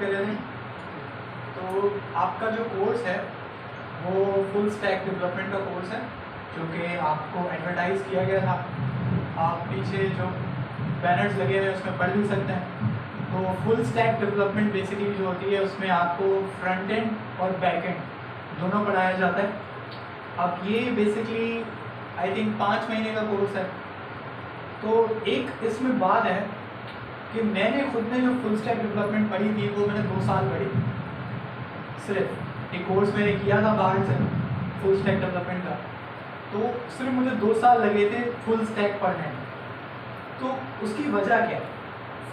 कर रहे थे। तो आपका जो कोर्स है वो फुल स्टैक डेवलपमेंट का कोर्स है जो कि आपको एडवर्टाइज़ किया गया था। आप पीछे जो बैनर्स लगे हुए हैं उसमें पढ़ भी सकते हैं। तो फुल स्टैक डेवलपमेंट बेसिकली जो होती है उसमें आपको फ्रंट एंड और बैक एंड दोनों पढ़ाया जाता है। अब ये बेसिकली आई थिंक 5 महीने का कोर्स है। तो एक इसमें बात है कि मैंने खुद ने जो फुल स्टैक डेवलपमेंट पढ़ी थी वो मैंने 2 साल पढ़ी। सिर्फ एक कोर्स मैंने किया था बाहर से फुल स्टैक डेवलपमेंट का, तो सिर्फ मुझे 2 साल लगे थे फुल स्टैक पढ़ने में। तो उसकी वजह क्या है?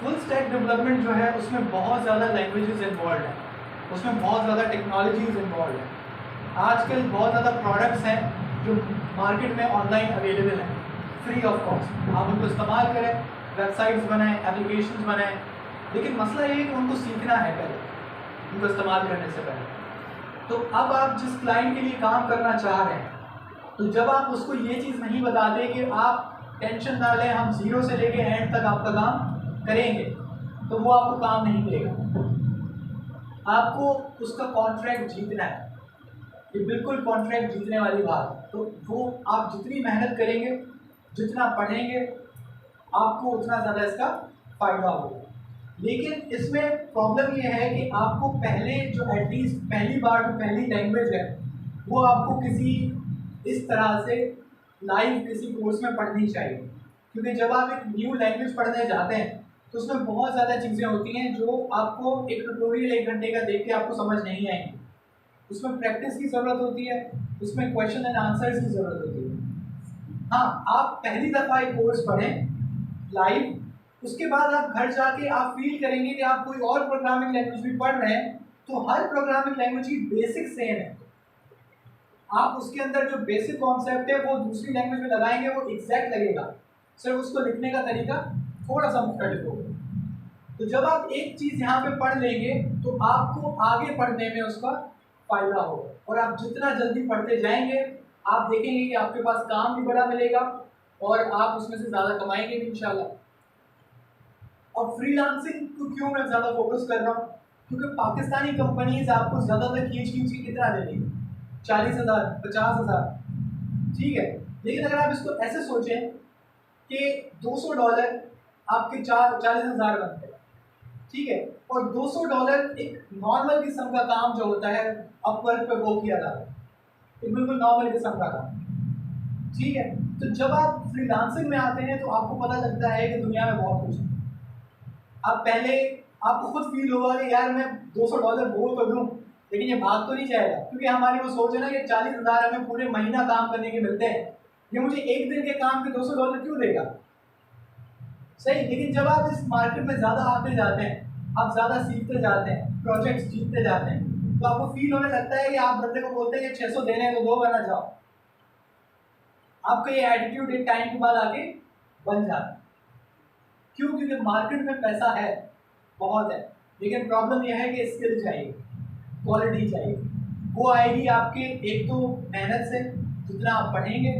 फुल स्टैक डेवलपमेंट जो है उसमें बहुत ज़्यादा लैंग्वेजेस इन्वॉल्व हैं, उसमें बहुत ज़्यादा टेक्नोलॉजीज इन्वॉल्व हैं। आजकल बहुत ज़्यादा प्रोडक्ट्स हैं जो मार्केट में ऑनलाइन अवेलेबल हैं फ्री ऑफ कॉस्ट। आप उनको इस्तेमाल करें, वेबसाइट्स बनाएं, एप्लीकेशंस बनाएं, लेकिन मसला ये है कि उनको सीखना है पहले, उनको इस्तेमाल करने से पहले। तो अब आप जिस क्लाइंट के लिए काम करना चाह रहे हैं, तो जब आप उसको ये चीज़ नहीं बताते कि आप टेंशन ना लें, हम 0 से लेके एंड तक आपका काम करेंगे, तो वो आपको काम नहीं देगा। आपको उसका कॉन्ट्रैक्ट जीतना है, ये बिल्कुल कॉन्ट्रैक्ट जीतने वाली बात है। तो वो आप जितनी मेहनत करेंगे, जितना पढ़ेंगे, आपको उतना ज़्यादा इसका फ़ायदा होगा। लेकिन इसमें प्रॉब्लम ये है कि आपको पहले जो एटलीस्ट पहली बार जो पहली लैंग्वेज है वो आपको किसी इस तरह से लाइव किसी कोर्स में पढ़नी चाहिए, क्योंकि जब आप एक न्यू लैंग्वेज पढ़ने जाते हैं तो उसमें बहुत ज़्यादा चीज़ें होती हैं जो आपको एक ट्यूटोरियल 1 घंटे का देख के आपको समझ नहीं आएंगी। उसमें प्रैक्टिस की ज़रूरत होती है, उसमें क्वेश्चन एंड आंसर्स की ज़रूरत होती है। हाँ, आप पहली दफ़ा एक कोर्स पढ़ें लाइव, उसके बाद आप घर जाके आप फील करेंगे कि आप कोई और प्रोग्रामिंग लैंग्वेज भी पढ़ रहे हैं, तो हर प्रोग्रामिंग लैंग्वेज की बेसिक सेम है। आप उसके अंदर जो बेसिक कॉन्सेप्ट है वो दूसरी लैंग्वेज में लगाएंगे, वो एग्जैक्ट लगेगा, सिर्फ उसको लिखने का तरीका थोड़ा सा मुख्तलिफ होगा। तो जब आप एक चीज़ यहाँ पे पढ़ लेंगे तो आपको आगे पढ़ने में उसका फ़ायदा होगा, और आप जितना जल्दी पढ़ते जाएंगे आप देखेंगे कि आपके पास काम भी बड़ा मिलेगा और आप उसमें से ज़्यादा कमाएंगे भी इंशाल्लाह। और फ्रीलांसिंग को क्यों मैं ज़्यादा फोकस कर रहा हूँ? क्योंकि पाकिस्तानी कंपनीज आपको ज़्यादातर खींच के कितना दे देंगी, 40,000, 50,000, ठीक है। लेकिन अगर आप इसको ऐसे सोचें कि $200 आपके 40,000 बनते हैं, ठीक है, और $200 एक नॉर्मल किस्म का काम जो होता है अपवर्क पे वो किया जाता है, एक बिल्कुल नॉर्मल किस्म का काम, ठीक है। तो जब आप फ्रीलांसिंग में आते हैं तो आपको पता लगता है कि दुनिया में बहुत कुछ है। अब पहले आपको खुद फील होगा कि यार मैं $200 बोल तो दूँ, लेकिन ये भाग तो नहीं जाएगा, क्योंकि हमारी वो सोच है ना कि 40,000 हमें पूरे महीना काम करने के मिलते हैं, ये मुझे एक दिन के काम के $200 क्यों देगा? सही। लेकिन जब आप इस मार्केट में ज़्यादा आते जाते हैं, आप ज़्यादा सीखते जाते हैं, प्रोजेक्ट्स जीतते जाते हैं, तो आपको फील होने लगता है कि आप बंदे को बोलते हैं कि 600 देने हैं तो दो, वरना जाओ। आपका ये एटीट्यूड एक टाइम के बाद आके बन जाता है। क्यों? क्योंकि मार्केट में पैसा है, बहुत है, लेकिन प्रॉब्लम यह है कि स्किल चाहिए, क्वालिटी चाहिए। वो आएगी आपके एक तो मेहनत से, जितना आप पढ़ेंगे,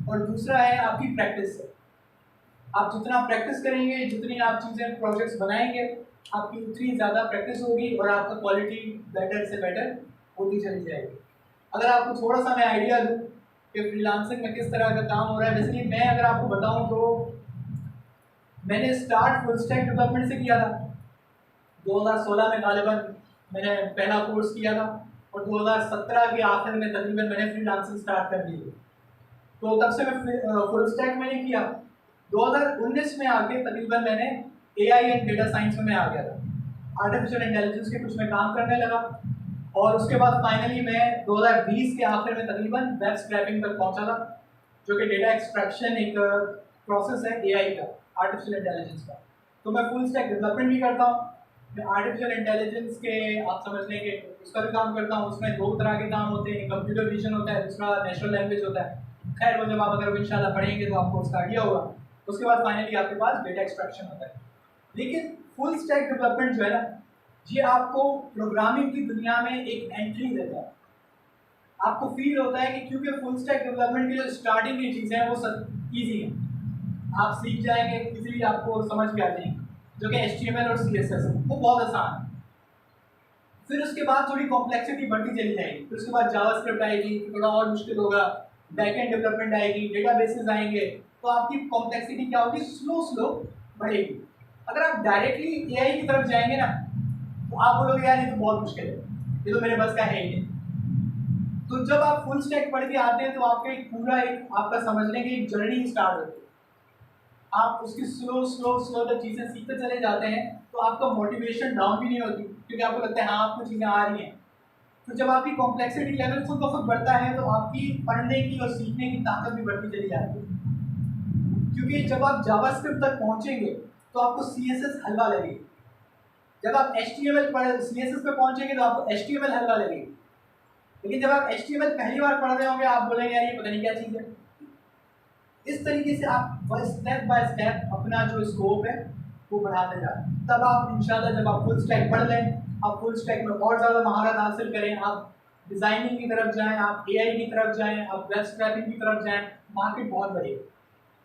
और दूसरा है आपकी प्रैक्टिस से। आप जितना प्रैक्टिस करेंगे, जितनी आप चीज़ें प्रोजेक्ट्स बनाएंगे, आपकी उतनी ज़्यादा प्रैक्टिस होगी और आपका क्वालिटी बेटर से बेटर होती चली जाएगी। अगर आपको थोड़ा सा मैं आइडिया दूँ कि फ्रीलांसिंग में किस तरह का काम हो रहा है, जैसे कि मैं अगर आपको बताऊँ तो मैंने स्टार्ट फुल स्टैक डेवलपमेंट से किया था। 2016 में गालिबन मैंने पहला कोर्स किया था, और 2017 के आखिर में तकरीबन मैंने फ्रीलांसिंग स्टार्ट कर दी थी। तो तब से मैं फुल स्टैक मैंने किया। 2019 में आके तकरीबन मैंने AI एंड डेटा साइंस में मैं आ गया था, आर्टिफिशियल इंटेलिजेंस के कुछ में काम करने लगा, और उसके बाद फाइनली मैं 2020 के आखिर में तकरीबन वेब स्क्रैपिंग तक पहुंचा था, जो कि डेटा एक्सट्रैक्शन एक प्रोसेस है AI का, आर्टिफिशियल इंटेलिजेंस का। तो मैं फुल स्टैक डेवलपमेंट भी करता हूँ, मैं आर्टिफिशियल इंटेलिजेंस के आप समझ लें कि उसका भी काम करता हूँ। उसमें 2 तरह के काम होते हैं, कंप्यूटर विजन होता है, दूसरा नेचुरल लैंग्वेज होता है। खैर वो जब आप अगर इंशाल्लाह पढ़ेंगे तो आपको उसका आइडिया होगा। उसके बाद फाइनली आपके पास डेटा एक्सट्रैक्शन होता है। लेकिन फुल स्टैक डेवलपमेंट जो है ना, ये आपको प्रोग्रामिंग की दुनिया में एक एंट्री देता है। आपको फील होता है कि क्योंकि फुल स्टैक डेवलपमेंट की जो स्टार्टिंग की चीज़ें हैं वो सब ईजी हैं, आप सीख जाएंगे, इजीली आपको समझ में आ जाएंगे, जो कि HTML और CSS है वो बहुत आसान है। फिर उसके बाद थोड़ी कॉम्प्लेक्सिटी बढ़ती चली जाएगी, फिर उसके बाद जावास्क्रिप्ट आएगी, तो थोड़ा और मुश्किल होगा, बैकएंड डेवलपमेंट आएगी, डेटाबेसेस आएंगे, तो आपकी कॉम्प्लेक्सिटी क्या होगी, स्लो स्लो बढ़ेगी। अगर आप डायरेक्टली एआई की तरफ जाएंगे ना, तो आप बोलोगे यार ये तो बहुत मुश्किल है, ये तो मेरे बस का है ही नहीं। तो जब आप फुल स्टैक पढ़ के आते हैं तो आपका एक पूरा एक आपका समझने की एक जर्नी स्टार्ट होती है। आप उसकी स्लो स्लो स्लो जब चीज़ें सीखते चले जाते हैं तो आपका मोटिवेशन डाउन भी नहीं होती, क्योंकि आपको लगता है हाँ आपको चीज़ें आ रही हैं। तो जब आपकी कॉम्प्लेक्सिटी लेवल खुद ब खुद बढ़ता है तो आपकी पढ़ने की और सीखने की ताकत भी बढ़ती चली जाती है। क्योंकि जब आप जावास्क्रिप्ट तक पहुंचेंगे तो आपको CSS हलवा लगेगी, जब आप HTML पढ़ CSS पे पहुंचेंगे तो आपको HTML हलवा लगेगी, लेकिन जब आप HTML पहली बार पढ़ रहे होंगे आप बोलेंगे यार ये पता नहीं क्या चीज़ है। इस तरीके से आप स्टेप बाय स्टेप अपना जो स्कोप है वो बढ़ाते जाए, तब आप इंशाल्लाह जब आप फुल स्टैक पढ़ लें, आप फुल स्टैक में और ज़्यादा महारत हासिल करें, आप डिज़ाइनिंग की तरफ जाएं, आप AI की तरफ जाएं, आप वेब स्क्रैपिंग की तरफ जाएं, मार्केट बहुत बड़ी है,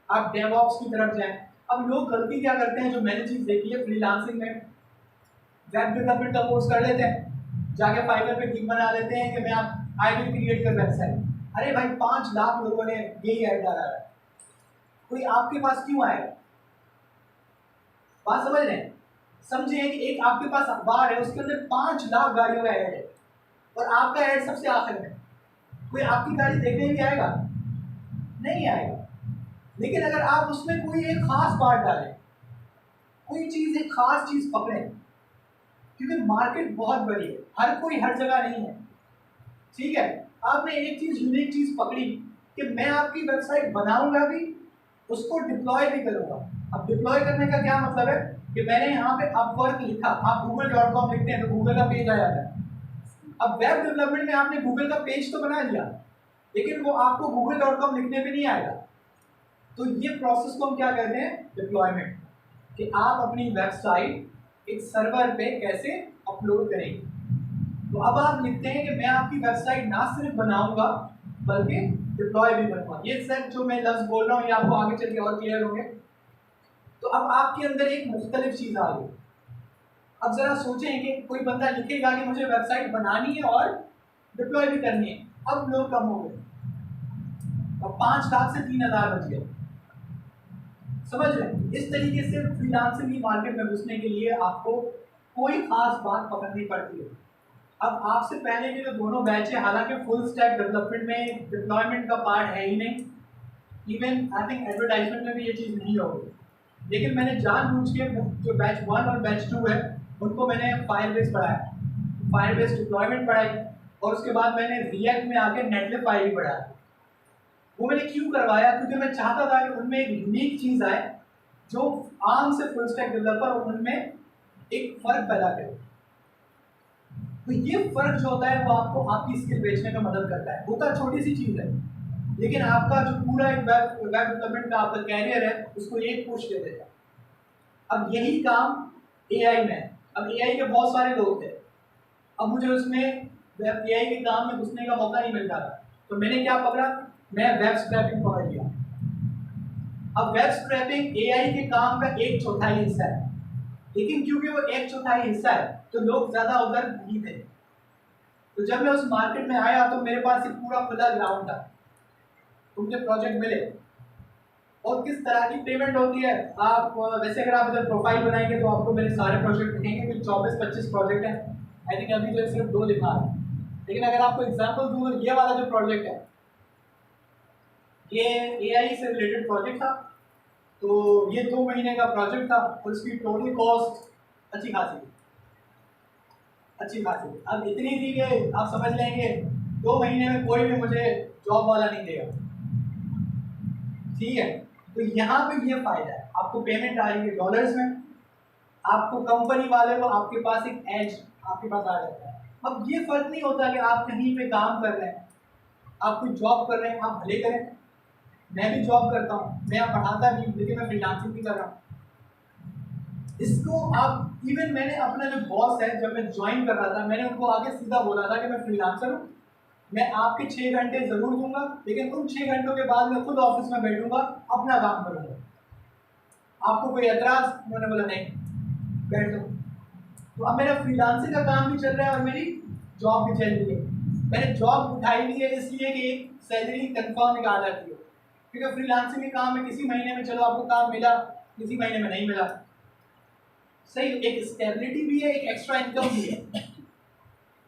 आप डेवऑप्स की तरफ जाएं। अब लोग गलती क्या करते हैं, जो मैंने चीज़ देखी है फ्रीलांसिंग में, वेब डेवलपमेंट का कोर्स कर लेते हैं, जाके फाइवर पे गिग बना लेते हैं कि मैं आप आई विल क्रिएट कर वेबसाइट। अरे भाई 5 लाख लोगों ने यही ऐड डाला है, कोई आपके पास क्यों आएगा? बात समझ रहे हैं? समझिए कि एक आपके पास अखबार है, उसके अंदर 5 लाख गाड़ियों का ऐड है और आपका ऐड सबसे आखिर में, कोई आपकी गाड़ी देखने भी आएगा? नहीं आएगा। लेकिन अगर आप उसमें कोई एक खास बात डालें, कोई चीज़ एक खास चीज़ पकड़ें, क्योंकि मार्केट बहुत बड़ी है, हर कोई हर जगह नहीं है, ठीक है? आपने एक चीज़ यूनिक चीज़ पकड़ी कि मैं आपकी वेबसाइट बनाऊंगा भी, उसको डिप्लॉय भी करूंगा। अब डिप्लॉय करने का क्या मतलब है कि मैंने यहाँ पे अपवर्क लिखा, आप google.com लिखते हैं तो गूगल का पेज आ जाता है। अब वेब डेवलपमेंट में आपने गूगल का पेज तो बना लिया, लेकिन वो आपको google.com लिखने पे नहीं आएगा। तो ये प्रोसेस को हम क्या कहते हैं, डिप्लॉयमेंट, कि आप अपनी वेबसाइट एक सर्वर पे कैसे अपलोड करेंगे। तो अब आप लिखते हैं कि मैं आपकी वेबसाइट ना सिर्फ बनाऊंगा बल्कि डिप्लॉय भी करूंगा। ये सर जो मैं लफ्ज़ बोल रहा हूँ ये आपको आगे चल के और क्लियर होंगे। तो अब आपके अंदर एक मुख्तलिफ चीज़ आ गई। अब ज़रा सोचें कि कोई बंदा लिखेगा कि मुझे वेबसाइट बनानी है और डिप्लॉय भी करनी है, अब लोग कम हो गए, अब 5 लाख से 3,000 बच गए। समझ रहे हैं? इस तरीके से फ्रीलांसिंग की मार्केट में घुसने के लिए आपको कोई खास बात पकड़नी पड़ती है। अब आपसे पहले के जो दोनों बैच है, हालांकि फुल स्टैक डेवलपमेंट में डिप्लॉयमेंट का पार्ट है ही नहीं, इवन आई थिंक एडवर्टाइजमेंट में भी ये चीज़ नहीं होगी, लेकिन मैंने जानबूझ के जो बैच 1 और बैच 2 है उनको मैंने फायरबेस पढ़ाया, फायरबेस डिप्लॉयमेंट पढ़ाई, और उसके बाद मैंने रिएक्ट में आके नेटलिफाई भी पढ़ाया। वो मैंने क्यों करवाया? क्योंकि मैं चाहता था कि उनमें एक यूनिक चीज़ आए जो आम से फुल स्टैक डेवलपर उनमें एक फ़र्क पैदा करे। तो ये फ़र्क जो होता है वो आपको आपकी स्किल बेचने में मदद करता है। होता छोटी सी चीज़ है, लेकिन आपका जो पूरा एक वेब डेवलपमेंट का आपका कैरियर है उसको एक पुश दे देता है। अब यही काम AI में है। अब AI के बहुत सारे लोग थे, अब मुझे उसमें AI के काम में घुसने का मौका नहीं मिल रहा था, तो मैंने क्या पकड़ा, मैं वेब स्क्रैपिंग पकड़ लिया। अब वेब स्क्रैपिंग AI के काम का 1/4 हिस्सा है, लेकिन क्योंकि वो 1/4 हिस्सा है तो लोग ज़्यादा उधर नहीं थे। तो जब मैं उस मार्केट में आया तो मेरे पास एक पूरा खुला ग्राउंड था, तो मुझे प्रोजेक्ट मिले। और किस तरह की पेमेंट होती है, आप वैसे अगर आप इधर प्रोफाइल बनाएंगे तो आपको मेरे सारे प्रोजेक्ट दिखेंगे, कुछ 24-25 प्रोजेक्ट हैं। आई थिंक अभी तो सिर्फ 2 दिखा है, लेकिन अगर आपको एग्जांपल दूँ तो ये वाला जो प्रोजेक्ट है ये AI से रिलेटेड प्रोजेक्ट था। तो ये 2 महीने का प्रोजेक्ट था और इसकी टोटल कॉस्ट अच्छी खासी थी। अब इतनी थी कि आप समझ लेंगे 2 महीने में कोई भी मुझे जॉब वाला नहीं देगा, ठीक है? तो यहाँ पे ये फायदा है, आपको पेमेंट आ रही है डॉलर्स में, आपको कंपनी वाले को आपके पास एक एज आपके पास आ जाता है। अब ये फर्क नहीं होता कि आप कहीं पे काम कर रहे हैं, आप कोई जॉब कर रहे हैं, आप भले करें, मैं भी जॉब करता हूँ, मैं यहाँ पढ़ाता भी हूँ, लेकिन मैं फ्रीलांसिंग भी कर रहा हूँ। इसको आप इवन मैंने अपना जो बॉस है जब मैं ज्वाइन कर रहा था मैंने उनको आगे सीधा बोला था कि मैं फ्रीलांसर हूँ, मैं आपके 6 घंटे ज़रूर दूंगा, लेकिन उन 6 घंटों के बाद मैं खुद ऑफिस में बैठूंगा, अपना काम करूंगा। आपको कोई एतराज़? उन्होंने बोला नहीं, बैठ दो। तो अब मेरा फ्रीलांसिंग का काम भी चल रहा है और मेरी जॉब भी चल रही है। मैंने जॉब उठाई भी है इसलिए कि एक सैलरी कंफर्म निकाल आती है, क्योंकि फ्रीलांसिंग के काम में किसी महीने में चलो आपको काम मिला, किसी महीने में नहीं मिला, सही, एक स्टेबिलिटी भी है, एक एक्स्ट्रा इनकम भी है।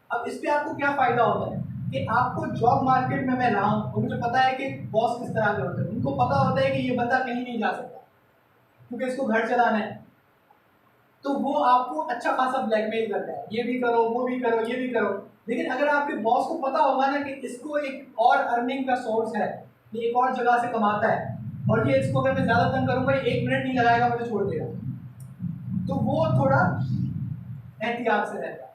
अब इस पे आपको क्या फायदा होता है कि आपको जॉब मार्केट में मैं रहा हूँ और मुझे पता है कि बॉस किस तरह के होते हैं, उनको पता होता है कि ये बंदा कहीं नहीं जा सकता क्योंकि इसको घर चलाना है, तो वो आपको अच्छा खासा ब्लैकमेल करता है, ये भी करो, वो भी करो, ये भी करो। लेकिन अगर आपके बॉस को पता होगा ना कि इसको एक और अर्निंग का सोर्स है, ये एक और जगह से कमाता है और ये इसको अगर मैं ज़्यादा तंग करूँगा, ये 1 मिनट नहीं लगाएगा, मुझे छोड़ देगा, तो वो थोड़ा एहतियात से रहता है।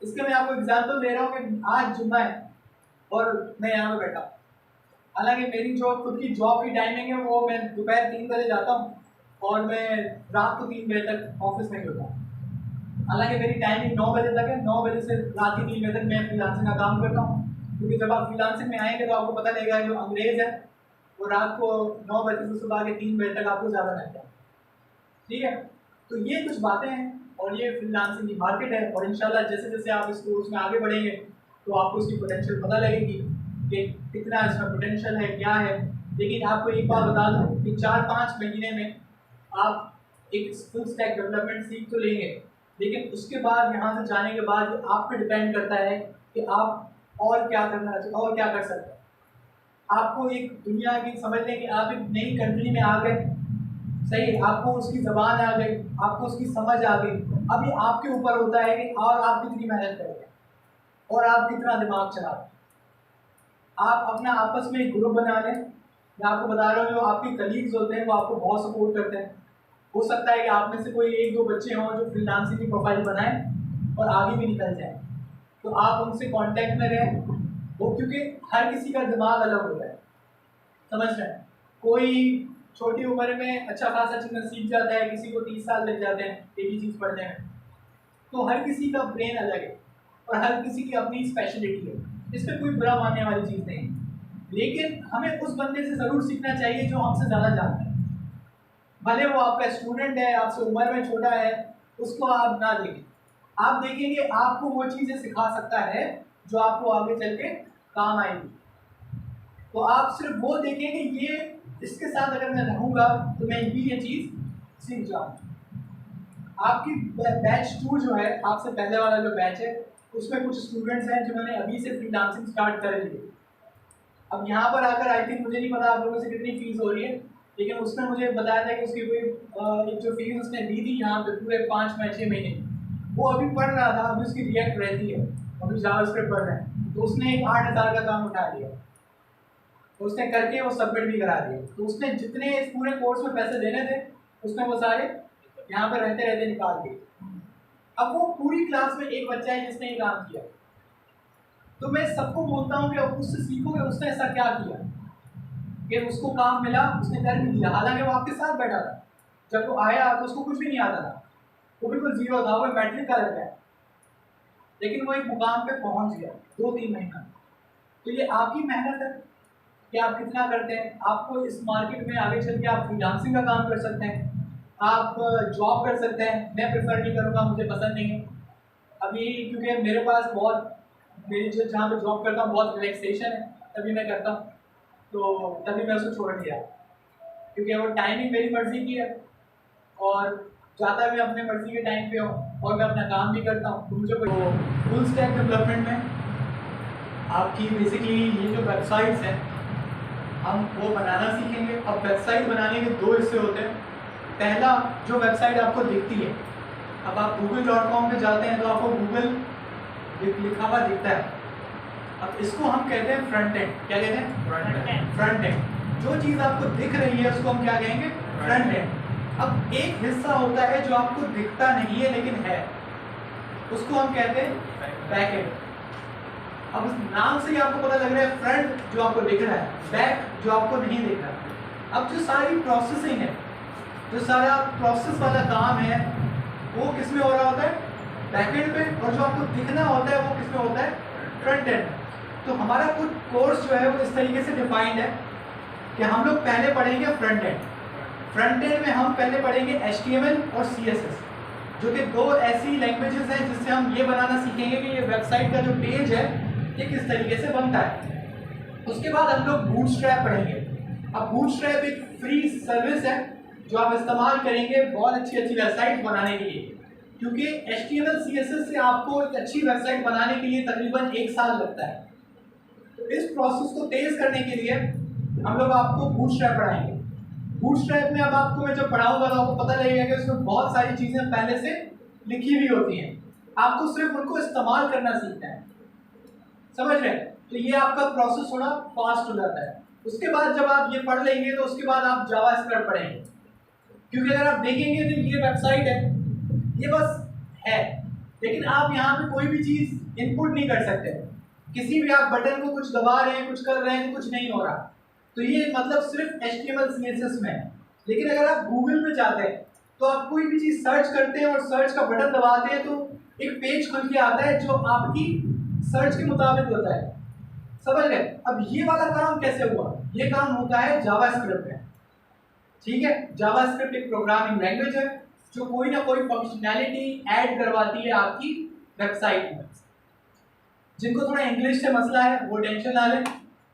इसके मैं आपको एग्जाम्पल दे रहा हूँ कि आज जुम्मा है और मैं यहाँ पे बैठा, हालांकि मेरी जो खुद की जॉब की टाइमिंग है वो मैं दोपहर 3 बजे जाता हूँ और मैं रात को 3 बजे तक ऑफिस में ही होता हूँ। हालांकि मेरी टाइमिंग 9 बजे तक है, 9 बजे से रात के 3 बजे तक मैं फ्रीलांसिंग का काम करता हूँ, क्योंकि जब आप फ्रीलांसिंग में आएंगे तो आपको पता लगेगा जो अंग्रेज़ है वो रात को 9 बजे से सुबह के 3 बजे तक आपको ज़्यादा मिलता है, ठीक है। तो ये कुछ बातें हैं और ये फ्रीलांसिंग की मार्केट है, और इंशाल्लाह जैसे जैसे आप इस कोर्स में आगे बढ़ेंगे तो आपको इसकी पोटेंशियल पता लगेगी कि कितना इसका पोटेंशियल है, क्या है। लेकिन आपको एक बात बता दूं कि 4-5 महीने में आप एक फुल स्टैक डेवलपमेंट सीख तो लेंगे, लेकिन उसके बाद यहाँ से जाने के बाद आप पे डिपेंड करता है कि आप और क्या करना चाहिए और क्या कर सकते हैं। आपको एक दुनिया की समझ लें कि आप एक नई कंट्री में आ गए, सही, आपको उसकी ज़बान आ गई, आपको उसकी समझ आ गई, अब ये आपके ऊपर होता है कि और आप कितनी मेहनत करेंगे और आप कितना दिमाग चलाते हैं। आप अपना आपस में एक ग्रुप बना लें, मैं आपको बता रहा हूँ जो आपके कलीग्स होते हैं वो आपको बहुत सपोर्ट करते हैं। हो सकता है कि आप में से कोई 1-2 बच्चे हों जो फ्रीलांसिंग की प्रोफाइल बनाएं और आगे भी निकल जाएं, तो आप उनसे कांटेक्ट में रहें, वो क्योंकि हर किसी का दिमाग अलग होता है, समझ रहे हैं। कोई छोटी उम्र में अच्छा खासा चीज़ें सीख जाता है, किसी को 30 साल लग जाते हैं एक ही चीज़ पढ़ने में, तो हर किसी का ब्रेन अलग है और हर किसी की अपनी स्पेशलिटी है, इस पर कोई बुरा मानने वाली चीज़ नहीं। लेकिन हमें उस बंदे से ज़रूर सीखना चाहिए जो हमसे ज़्यादा जानता है, भले वो आपका स्टूडेंट है, आपसे उम्र में छोटा है, उसको आप ना देखें, आप देखेंगे आपको वो चीज़ें सिखा सकता है जो आपको आगे चल के काम आएगी। तो आप सिर्फ वो देखेंगे ये इसके साथ अगर मैं रहूँगा तो मैं भी ये चीज़ सीख जाऊँ। आपकी बैच 2 जो है, आपसे पहले वाला जो बैच है, उसमें कुछ स्टूडेंट्स हैं जिन्होंने अभी से फ्रीलांसिंग स्टार्ट कर ली है। अब यहाँ पर आकर आई थिंक मुझे नहीं पता आप लोगों से कितनी फ़ीस हो रही है, लेकिन उसने मुझे बताया था कि उसकी कोई एक जो फीस उसने दी थी यहाँ पे पूरे 5 या 6 महीने, वो अभी पढ़ रहा था, अभी उसकी रिएक्ट रहती है, अभी जावास्क्रिप्ट पढ़ रहे हैं, तो उसने एक 8,000 का काम उठा लिया, तो उसने करके वो सबमिट भी करा दिया। तो उसने जितने इस पूरे कोर्स में पैसे देने थे उसने वो सारे यहाँ पे रहते रहते निकाल दिए। अब वो पूरी क्लास में एक बच्चा है जिसने ये काम किया, तो मैं सबको बोलता हूँ कि उससे सीखो कि उसने ऐसा क्या किया कि उसको काम मिला, उसने कर भी दिया, हालांकि वो आपके साथ बैठा था, जब वो आया तो उसको कुछ भी नहीं आता था, वो बिल्कुल जीरो था, वो मैट्रिक का लड़का है, लेकिन वो एक मुकाम पे पहुंच गया 2-3 महीना। तो ये आपकी मेहनत है कि आप कितना करते हैं। आपको इस मार्केट में आगे चल के आप फ्रीलांसिंग का काम कर सकते हैं, आप जॉब कर सकते हैं, मैं प्रेफर नहीं करूँगा, मुझे पसंद नहीं है अभी, क्योंकि मेरे पास बहुत, मेरी जो जहाँ पे जॉब करता हूँ बहुत रिलैक्सेशन है, तभी मैं करता हूँ, तो तभी मैं उसको छोड़ दिया, क्योंकि वो टाइमिंग मेरी मर्ज़ी की है और जाता भी अपने मर्ज़ी के टाइम पे हूँ और मैं अपना काम भी करता हूँ। तो मुझे कोई फुल स्टैक डेवलपमेंट में आपकी बेसिकली ये जो वेबसाइट्स हैं हम वो बनाना सीखेंगे। अब वेबसाइट बनाने के 2 हिस्से होते हैं। पहला, जो वेबसाइट आपको दिखती है, अब आप google.com पे जाते हैं तो आपको गूगल लिखा हुआ दिखता है, अब इसको हम कहते हैं फ्रंट एंड। क्या कहते हैं? Front end. जो चीज़ आपको दिख रही है उसको हम क्या कहेंगे? Front end. अब एक हिस्सा होता है जो आपको दिखता नहीं है लेकिन है, उसको हम कहते हैं बैक एंड। अब उस नाम से ही आपको पता लग रहा है फ्रंट जो आपको दिख रहा है, बैक जो आपको नहीं दिख रहा। अब जो सारी प्रोसेसिंग है, जो सारा प्रोसेस वाला काम है, वो किस में हो रहा होता है? बैक एंड पे, और जो आपको दिखना होता है वो किस में होता है? Front end. तो हमारा कुछ कोर्स जो है वो इस तरीके से डिफाइंड है कि हम लोग पहले पढ़ेंगे फ्रंट एंड। फ्रंट एंड में हम पहले पढ़ेंगे HTML और CSS। जो कि दो ऐसी लैंग्वेजेस हैं जिससे हम ये बनाना सीखेंगे कि ये वेबसाइट का जो पेज है ये किस तरीके से बनता है। उसके बाद हम लोग बूटस्ट्रैप पढ़ेंगे। अब बूटस्ट्रैप एक फ्री सर्विस है जो आप इस्तेमाल करेंगे बहुत अच्छी अच्छी वेबसाइट बनाने के लिए, क्योंकि HTML CSS से आपको एक अच्छी वेबसाइट बनाने के लिए तकरीबन 1 साल लगता है। तो इस प्रोसेस को तेज करने के लिए हम लोग आपको बूटस्ट्रैप पढ़ाएंगे। बूटस्ट्रैप में अब आपको मैं जब पढ़ाऊंगा तो आपको पता लगेगा कि उसमें बहुत सारी चीज़ें पहले से लिखी हुई होती हैं, आपको सिर्फ उनको इस्तेमाल करना सीखना है। समझ रहे हैं? तो ये आपका प्रोसेस थोड़ा फास्ट हो जाता है। उसके बाद जब आप ये पढ़ लेंगे तो उसके बाद आप जावास्क्रिप्ट पढ़ेंगे, क्योंकि अगर आप देखेंगे तो ये वेबसाइट है, ये बस है, लेकिन आप यहाँ पे कोई भी चीज़ इनपुट नहीं कर सकते। किसी भी आप बटन को कुछ दबा रहे हैं, कुछ कर रहे हैं तो कुछ नहीं हो रहा। तो ये मतलब सिर्फ HTML CSS में है। लेकिन अगर आप गूगल में जाते हैं तो आप कोई भी चीज़ सर्च करते हैं और सर्च का बटन दबाते हैं तो एक पेज खुल के आता है जो आपकी सर्च के मुताबिक होता है। समझ गए? अब ये वाला काम कैसे हुआ? ये काम होता है जावास्क्रिप्ट में। ठीक है, जावास्क्रिप्ट एक प्रोग्रामिंग लैंग्वेज है जो कोई ना कोई फंक्शनैलिटी ऐड करवाती है आपकी वेबसाइट में। जिनको थोड़ा इंग्लिश से मसला है वो टेंशन ना लें,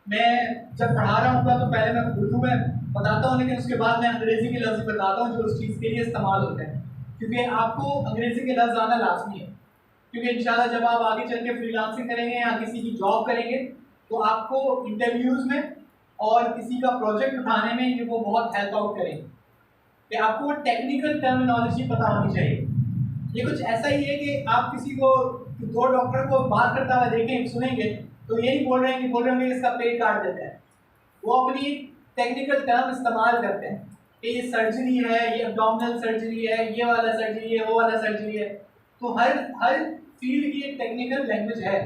मैं जब पढ़ा रहा हूँ तो पहले मैं उर्दू में बताता हूँ, लेकिन उसके बाद मैं अंग्रेजी के लफ्ज़ बताता हूँ जो उस चीज़ के लिए इस्तेमाल होते हैं, क्योंकि आपको अंग्रेजी के लफ्ज़ आना लाजमी है। क्योंकि इंशाल्लाह जब आप आगे चल के फ्रीलांसिंग करेंगे या किसी की जॉब करेंगे तो आपको इंटरव्यूज़ में और किसी का प्रोजेक्ट उठाने में ये वो बहुत हेल्प आउट करेंगे कि आपको टेक्निकल टर्मिनोलॉजी पता होनी चाहिए। ये कुछ ऐसा ही है कि आप किसी को, दो डॉक्टर को बात करता हुआ देखें, सुनेंगे तो ये नहीं बोल रहे हैं कि बोल रहे होंगे इसका पेट काट देते हैं। वो अपनी टेक्निकल टर्म इस्तेमाल करते हैं कि ये सर्जरी है, ये एब्डोमिनल सर्जरी है, ये वाला सर्जरी है, वो वाला सर्जरी है। तो हर फील्ड की एक टेक्निकल लैंग्वेज है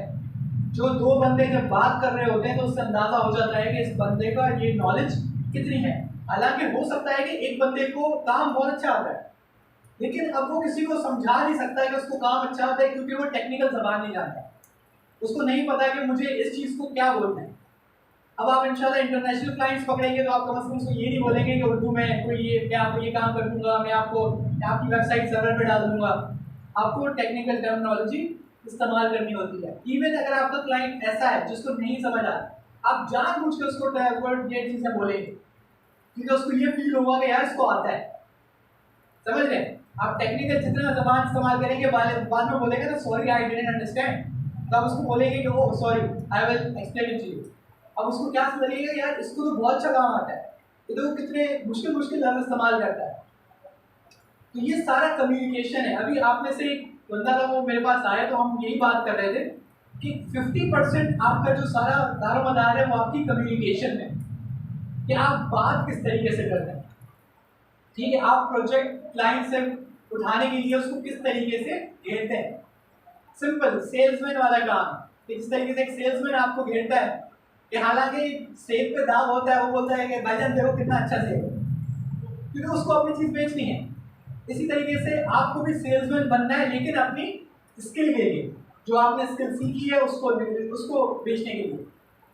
जो दो बंदे जब बात कर रहे होते हैं तो उससे अंदाज़ा हो जाता है कि इस बंदे का ये नॉलेज कितनी है। हालांकि हो सकता है कि एक बंदे को काम बहुत अच्छा आता है, लेकिन अब वो किसी को समझा नहीं सकता है कि उसको काम अच्छा आता है, क्योंकि वो टेक्निकल जबान नहीं जानता। उसको नहीं पता कि मुझे इस चीज़ को क्या बोलना है। अब आप इंशाल्लाह इंटरनेशनल क्लाइंट्स पकड़ेंगे तो आप कम से कम उसको ये नहीं बोलेंगे कि उर्दू में कोई ये मैं आपको ये काम कर दूंगा, मैं आपकी वेबसाइट सर्वर पे डाल दूंगा। आपको टेक्निकल टर्मिनोलॉजी इस्तेमाल करनी होती है। इवन अगर आपका क्लाइंट ऐसा है जिसको नहीं समझ आता, आप जानबूझ के उसको ये चीज़ें बोलेंगे क्योंकि उसको ये फील होगा कि यार इसको आता है। समझ रहे हैं? आप टेक्निकल जितना जबान इस्तेमाल करेंगे बाद में बोलेंगे ना सॉरी आई डिडंट अंडरस्टैंड, तो आप उसको बोलेंगे कि oh sorry I will explain it to you. अब उसको क्या लगेगा, यार इसको तो बहुत अच्छा काम आता है, ये तो कितने मुश्किल लफ्ज़ इस्तेमाल करता है। तो ये सारा कम्युनिकेशन है। अभी आप में से एक बंदा था, वो मेरे पास आया तो हम यही बात कर रहे थे कि 50% आपका जो सारा दारोमदार है वो आपकी कम्युनिकेशन में, कि आप बात किस तरीके से करते हैं। ठीक है, आप प्रोजेक्ट क्लाइंट से उठाने के लिए उसको किस तरीके से घेरते हैं। सिंपल सेल्समैन वाला काम कि जिस तरीके से एक सेल्समैन आपको घेरता है कि हालांकि सेब पे दाम होता है, वो बोलता है कि भाईजान देखो कितना अच्छा सेब है, क्योंकि उसको अपनी चीज़ बेचनी है। इसी तरीके से आपको भी सेल्समैन बनना है, लेकिन अपनी स्किल के लिए, जो आपने स्किल सीखी है उसको बेचने के लिए।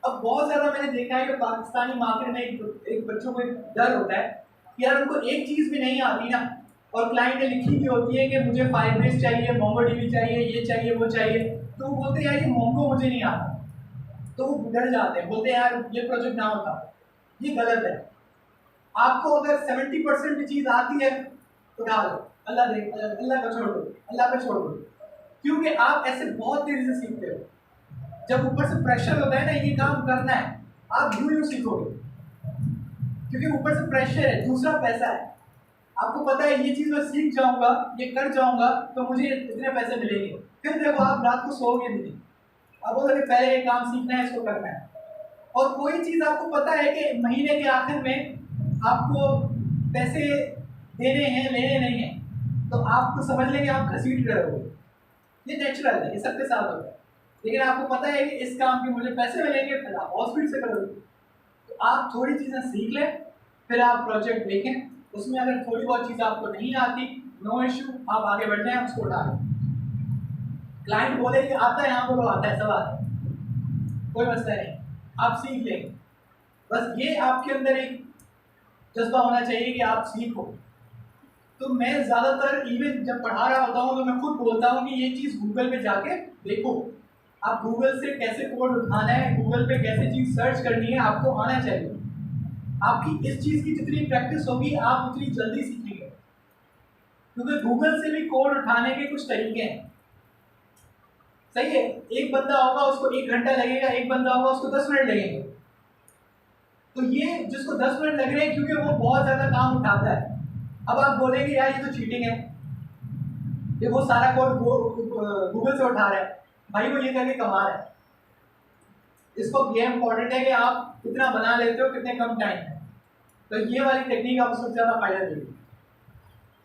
अब बहुत ज़्यादा मैंने देखा है कि पाकिस्तानी मार्केट में एक बच्चों को एक डर होता है कि यार उनको एक चीज़ भी नहीं आती ना, और क्लाइंट ने लिखी हुई होती है कि मुझे फाइबरेज चाहिए, मोंगोडीबी चाहिए, ये चाहिए वो चाहिए, तो वो बोलते हैं यार ये मोंगो मुझे नहीं आता, तो वो डर जाते हैं, बोलते हैं यार ये प्रोजेक्ट ना होता। ये गलत है। आपको अगर 70% भी चीज़ आती है उठा लो, अल्लाह को छोड़ दो, अल्लाह पे छोड़ दो, क्योंकि आप ऐसे बहुत तेज़ी से सीखते हो। जब ऊपर से प्रेशर होता है ना ये काम करना है, आप यूं सीखोगे, क्योंकि ऊपर से प्रेशर है, दूसरा पैसा है। आपको पता है ये चीज़ मैं सीख जाऊंगा, ये कर जाऊंगा तो मुझे इतने पैसे मिलेंगे, फिर देखो आप रात को सोओगे नहीं। अब बोलो कि पहले ये काम सीखना है, इसको करना है। और कोई चीज़ आपको पता है कि महीने के आखिर में आपको पैसे देने हैं, लेने नहीं हैं, तो आप तो समझ लेंगे आप घसीट रहे हो। ये नेचुरल है, ये सबके साथ होता है। लेकिन आपको पता है कि इस काम के मुझे पैसे मिलेंगे, फिर आप और स्पीड से करोगे। तो आप थोड़ी चीज़ें सीख लें, फिर आप प्रोजेक्ट देखें, उसमें अगर थोड़ी बहुत चीज़ आपको नहीं आती, नो इश्यू, आप आगे बढ़ जाएं, उसको डालें। क्लाइंट बोले कि आता है, यहाँ बोलो आता है, सब आता है, कोई मसला नहीं, आप सीख लेंगे। बस ये आपके अंदर एक जज्बा होना चाहिए कि आप सीखो। तो मैं ज़्यादातर इवन जब पढ़ा रहा होता हूँ तो मैं खुद बोलता हूँ कि ये चीज़ गूगल पे जाके देखो। आप गूगल से कैसे कोड उठाना है, गूगल पे कैसे चीज़ सर्च करनी है, आपको आना चाहिए। आपकी इस चीज़ की जितनी प्रैक्टिस होगी आप उतनी जल्दी सीखेंगे, क्योंकि गूगल से भी कोड उठाने के कुछ तरीके हैं। सही है, एक बंदा होगा उसको 1 घंटा लगेगा, एक बंदा होगा उसको 10 मिनट लगेंगे। तो ये जिसको 10 मिनट लग रहे हैं क्योंकि वो बहुत ज़्यादा काम उठाता है। अब आप बोलेंगे यार ये तो चीटिंग है, ये वो सारा कोड गूगल से उठा रहा है। भाई वो ये करके कमा रहा है। इसको ये इंपॉर्टेंट है कि आप कितना बना लेते हो, कितने कम टाइम में। तो ये वाली टेक्निक आपको सबसे ज़्यादा फायदा देगी,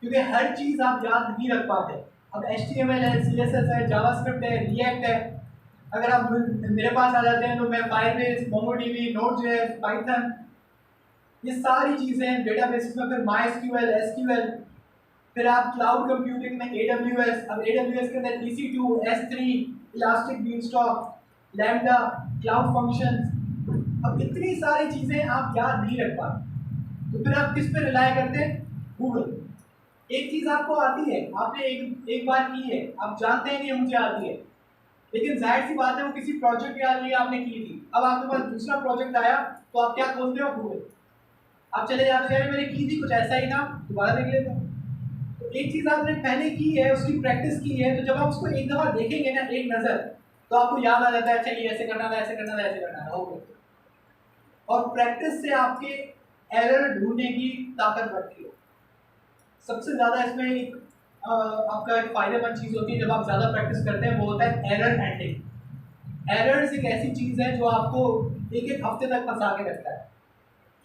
क्योंकि हर चीज़ आप याद नहीं रख पाते। अब HTML है, CSS है, जावास्क्रिप्ट है, रिएक्ट है। अगर आप मेरे पास आ जाते हैं तो मैं फायरबेस, MongoDB, Node.js, पाइथन, ये सारी चीज़ें डेटाबेसेस में, फिर MySQL, SQL, फिर आप क्लाउड कंप्यूटिंग में AWS। अब AWS के अंदर EC2, S3, elastic beanstalk, lambda, cloud functions. अब इतनी सारी चीज़ें आप याद नहीं रख पाते, तो फिर आप किस पे रिलाय करते हैं? गूगल। एक चीज़ आपको आती है, आपने एक बार की है, आप जानते हैं कि ये मुझे आती है, लेकिन जाहिर सी बात है वो किसी प्रोजेक्ट के लिए आपने की थी। अब आपके पास दूसरा प्रोजेक्ट आया तो आप क्या खोलते हो? गूगल। आप चले जाते हैं, मैंने की थी कुछ ऐसा ही था, दोबारा देख लेते हैं। तो एक चीज़ आपने पहले की है, उसकी प्रैक्टिस की है, तो जब आप उसको एक दफ़ा देखेंगे ना, एक नज़र, तो आपको याद आ जाता है, अच्छा ये ऐसे करना था, ऐसे करना था, ऐसे करना था, हो गया। और प्रैक्टिस से आपके एरर ढूंढने की ताकत बढ़ती है। सबसे ज़्यादा इसमें एक आपका एक फायदेमंद चीज़ होती है जब आप ज़्यादा प्रैक्टिस करते हैं, वो होता है एरर हैंडलिंग। एरर्स एक ऐसी चीज़ है जो आपको एक एक हफ्ते तक फंसा के रखता है।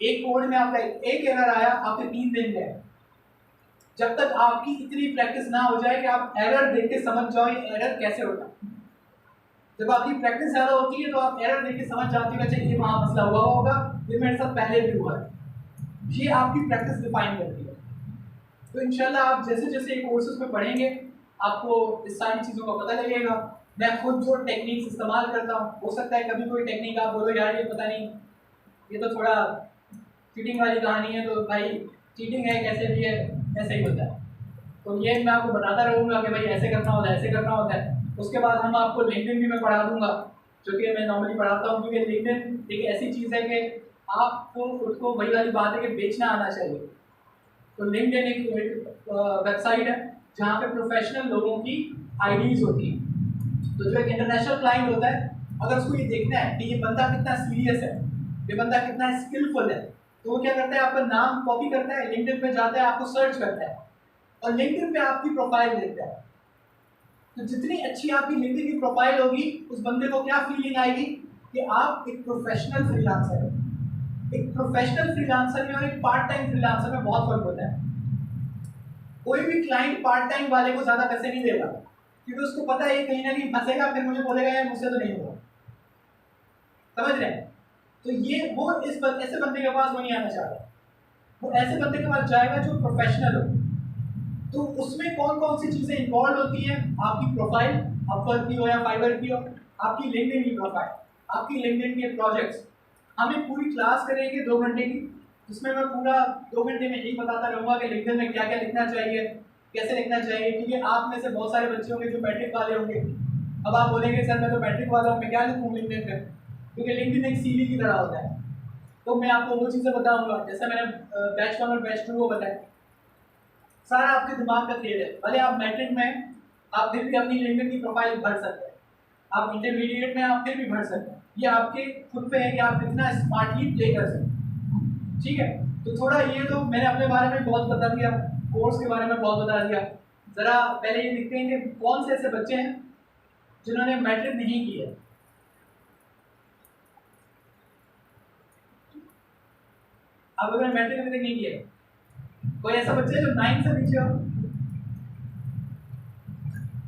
एक कोड में आपका एक एरर आया, आपके 3 दिन गए। जब तक आपकी इतनी प्रैक्टिस ना हो जाए कि आप एरर देख के समझ जाओ ये एरर कैसे होता है। जब आपकी प्रैक्टिस ज़्यादा होती है तो आप एरर देख के समझ जाते हो, अच्छा ये वहाँ मसला हुआ होगा, ये मेरे साथ पहले भी हुआ है। ये आपकी प्रैक्टिस डिफाइन करती है। तो इंशाल्लाह आप जैसे जैसे ये कोर्सेज में पढ़ेंगे आपको इस सारी चीज़ों का पता लगेगा। मैं खुद जो टेक्निक्स इस्तेमाल करता हूँ, हो सकता है कभी कोई टेक्निक आप बोलो यार ये पता नहीं, ये तो थोड़ा चीटिंग वाली कहानी है, तो भाई चीटिंग है कैसे भी है, ऐसे ही होता है। तो ये मैं आपको बताता रहूँगा कि भाई ऐसे करना होता है, ऐसे करना होता है। उसके बाद हम आपको लिंक्डइन भी मैं पढ़ा दूँगा, जो कि मैं नॉर्मली पढ़ाता हूँ, क्योंकि लिंक्डइन एक ऐसी चीज़ है कि आपको खुद को वही वाली बात है कि बेचना आना चाहिए। तो लिंक्डइन एक वेबसाइट है जहाँ पे प्रोफेशनल लोगों की आईडीज होती हैं। तो जो एक इंटरनेशनल क्लाइंट होता है, अगर उसको ये देखना है कि ये बंदा कितना सीरियस है, ये बंदा कितना स्किलफुल है, तो वो क्या करता है, आपका नाम कॉपी करता है, लिंक्डइन पे जाता है, आपको सर्च करता है और लिंक्डइन पे आपकी प्रोफाइल देखता है। तो जितनी अच्छी आपकी लिंक्डइन की प्रोफाइल होगी, उस बंदे को क्या फीलिंग आएगी कि आप एक प्रोफेशनल फ्रीलांसर है। एक प्रोफेशनल फ्रीलांसर में और एक पार्ट टाइम फ्रीलांसर में बहुत फर्क होता है। कोई भी क्लाइंट पार्ट टाइम वाले को ज़्यादा पैसे नहीं देगा, क्योंकि उसको पता है कहीं ना कहीं फंसेगा, फिर मुझे बोलेगा यार मुझसे तो नहीं होगा। समझ रहे हैं? तो ये वो ऐसे बंदे के पास वो नहीं आना चाहता। वो ऐसे बंदे के पास जाएगा जो प्रोफेशनल हो। तो उसमें कौन कौन सी चीज़ें इन्वॉल्व होती हैं? आपकी प्रोफाइल, अपवर्क की हो या फाइवर की हो, आपकी लिंक्डइन की प्रोफाइल, आपकी लिंक्डइन के प्रोजेक्ट्स। हम एक पूरी क्लास करेंगे 2 घंटे की, जिसमें मैं पूरा 2 घंटे में यही बताता रहूँगा कि लिंक्डइन में क्या क्या लिखना चाहिए, कैसे लिखना चाहिए। क्योंकि आप में से बहुत सारे बच्चे होंगे जो मैट्रिक वाले होंगे। अब आप बोलेंगे सर मैं तो मैट्रिक वाला हूँ, मैं क्या लिखूँ लिंक्डइन पे, क्योंकि लिंक्डइन एक सीवी की तरह होता है। तो मैं आपको वो चीज़ें बताऊँगा, जैसे मैंने बैच 1 और बैच 2 को बताया। सारा आपके दिमाग का खेल है। भले आप मैट्रिक में आप फिर भी अपनी लिंक्डइन की प्रोफाइल भर सकते हैं, आप इंटरमीडिएट में आप फिर भी भर सकते हैं। ये आपके खुद पे है कि आप कितना स्मार्टली प्ले कर सकते हैं। ठीक है, तो थोड़ा ये तो मैंने अपने बारे में बहुत बता दिया, कोर्स के बारे में बहुत बता दिया। ज़रा पहले ये देखते हैं कि कौन से ऐसे बच्चे हैं जिन्होंने मैट्रिक नहीं की है। आप अगर मैट्रिक नहीं किया है, कोई ऐसा बच्चा है जो 9 से नीचे हो?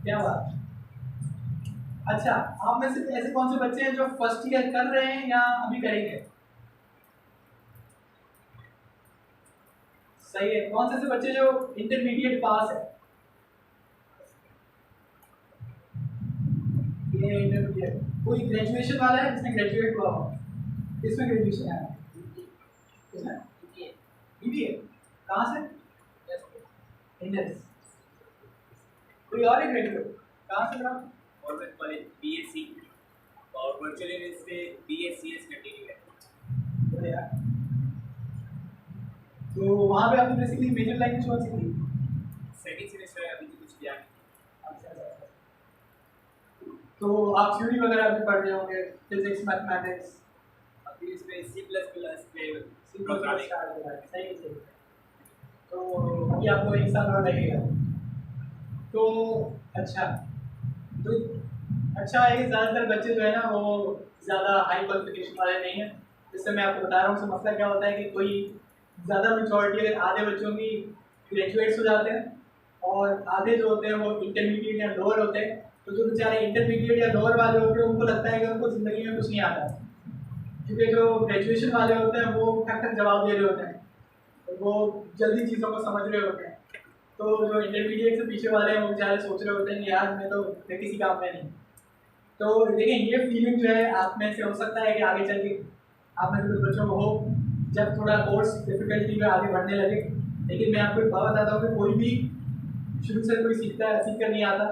क्या बात। अच्छा, आप में से ऐसे कौन से बच्चे हैं जो फर्स्ट ईयर कर रहे हैं या अभी करेंगे? सही है। कौन से ऐसे बच्चे जो इंटरमीडिएट पास है? ये इंटरमीडिएट। कोई ग्रेजुएशन वाला है जिसने ग्रेजुएट हुआ हो? इसमें ग्रेजुएशन है, बीबीए। कहाँ से? इंडियंस। कोई और एक रेडियो कहाँ से रहा? गवर्नमेंट कॉलेज BSc और वर्चुअल यूनिवर्सिटी से BScs कंटिन्यू है। बढ़िया। तो वहाँ पे आपने बेसिकली मेजर लैंग्वेज कौन सी थी? सेकंड सेमेस्टर है, अभी तो कुछ किया नहीं। अच्छा अच्छा अच्छा। तो आप थ्योरी वगैरह भी पढ़ रहे होंगे, फिजिक्स मैथमेटिक्स। अभी इसमें C++ पे सही प्रोग्रामिंग। सही। तो अभी आपको एक साल और लगेगा। तो अच्छा, तो अच्छा है कि ज़्यादातर बच्चे जो है ना वो ज़्यादा हाई क्वालिफिकेशन वाले नहीं हैं। जिससे मैं आपको बता रहा हूँ, उससे मसला क्या होता है कि कोई ज़्यादा मेजॉरिटी अगर आधे बच्चों की ग्रेजुएट्स हो जाते हैं और आधे जो होते हैं वो इंटरमीडिएट या लोअर होते हैं, तो जो बेचारे इंटरमीडिएट या लोअर वाले होते हैं उनको लगता है कि उनको ज़िंदगी में कुछ नहीं आता, क्योंकि जो ग्रेजुएशन वाले होते हैं वो ठक ठक जवाब दे रहे होते हैं, तो वो जल्दी चीज़ों को समझ रहे होते हैं। तो जो इंटरमीडिएट से पीछे वाले हैं वो बेचारे सोच रहे होते हैं कि यार मैं किसी काम में नहीं। तो लेकिन ये फीलिंग जो है आप में से हो सकता है कि आगे चल के आप में जो बच्चों को हो, जब थोड़ा कोर्स डिफिकल्टी में आगे बढ़ने लगे। लेकिन मैं आपको एक बात बताता हूँ कि कोई भी शुरू से कोई सीख कर नहीं आता।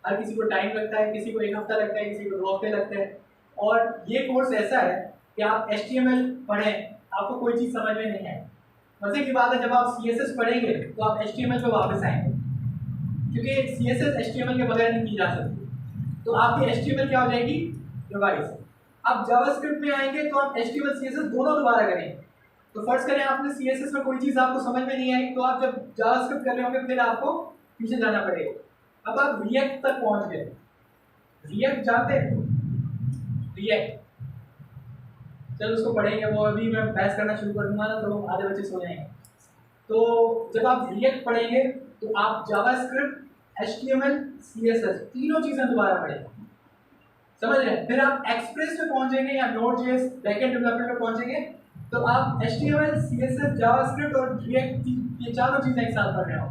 हर किसी को टाइम लगता है, किसी को एक हफ्ता लगता है, किसी को 2 हफ्ते लगते हैं। और ये कोर्स ऐसा है कि आप HTML पढ़ें, आपको कोई चीज़ समझ में नहीं आए। मजे की बात है, जब आप CSS पढ़ेंगे तो आप HTML पे वापस आएंगे, क्योंकि CSS HTML के बगैर नहीं की जा सकती। तो आपकी HTML क्या हो जाएगी? रिवाइज। अब जावास्क्रिप्ट में आएंगे तो आप HTML CSS दोनों दोबारा करेंगे। तो फर्स्ट करें आपने CSS में कोई चीज़ आपको समझ में नहीं आई, तो आप जब जावास्क्रिप्ट कर रहे होंगे फिर आपको पीछे जाना पड़ेगा। अब आप रिएक्ट तक पहुंच गए। रिएक्ट जानते हैं? रिएक्ट, चलो उसको पढ़ेंगे, वो अभी मैं बहस करना शुरू कर दूंगा ना तो आधे बच्चे सो जाएंगे। तो जब आप रिएक्ट पढ़ेंगे तो आप जावास्क्रिप्ट, HTML, CSS तीनों चीज़ें दोबारा पढ़ेंगे, समझ रहे हैं? फिर आप एक्सप्रेस पे पहुंचेंगे या Node.js बैकएंड डेवलपमेंट पे पहुंचेंगे तो आप HTML, CSS, जावास्क्रिप्ट और रिएक्ट ये चारों चीज़ें एक साथ पढ़ रहे हो।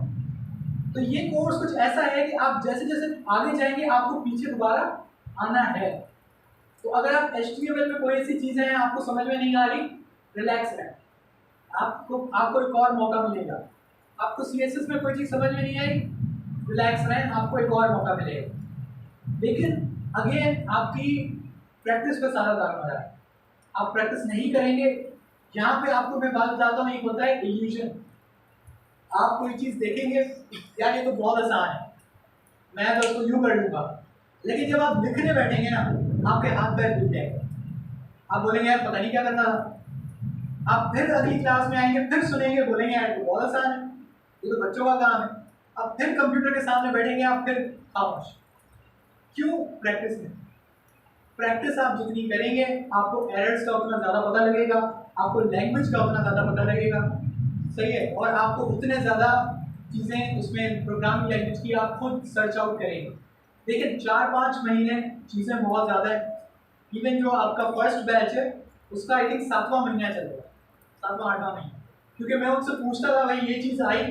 तो ये कोर्स कुछ ऐसा है कि आप जैसे जैसे आगे जाएंगे आपको पीछे दोबारा आना है। तो अगर आप HTML में कोई ऐसी चीज़ें हैं आपको समझ में नहीं आ रही, रिलैक्स रहें, आपको एक और मौका मिलेगा। आपको CSS में कोई चीज़ समझ में नहीं आई, रिलैक्स रहें, आपको एक और मौका मिलेगा। लेकिन अगेन आपकी प्रैक्टिस पे सारा दारोमदार है। आप प्रैक्टिस नहीं करेंगे, यहाँ पे आपको मैं बात बताता हूँ, एक होता है इल्यूजन। आप कोई चीज़ देखेंगे यार ये तो बहुत आसान है, मैं तो उसको यूँ कर लूँगा, लेकिन जब आप लिखने बैठेंगे ना आपके हाथ पैर टूट जाएंगे, आप बोलेंगे यार पता नहीं क्या करना था। आप फिर अगली क्लास में आएंगे, फिर सुनेंगे, बोलेंगे यार तो बहुत आसान है, ये तो बच्चों का काम है। अब फिर कंप्यूटर के सामने बैठेंगे आप, फिर खामोश। क्यों? प्रैक्टिस में। प्रैक्टिस आप जितनी करेंगे आपको एरर्स का उतना ज़्यादा पता लगेगा, आपको लैंग्वेज का उतना ज़्यादा पता लगेगा, सही है, और आपको उतने ज़्यादा चीज़ें उसमें प्रोग्रामिंग लैंग्वेज की आप खुद सर्च आउट करेंगे। देखिए 4-5 महीने चीज़ें बहुत ज़्यादा है। इवन जो आपका फर्स्ट बैच है उसका आई थिंक 7वां महीना चलेगा, 7वां-8वां महीना, क्योंकि मैं उनसे पूछता था भाई ये चीज़ आई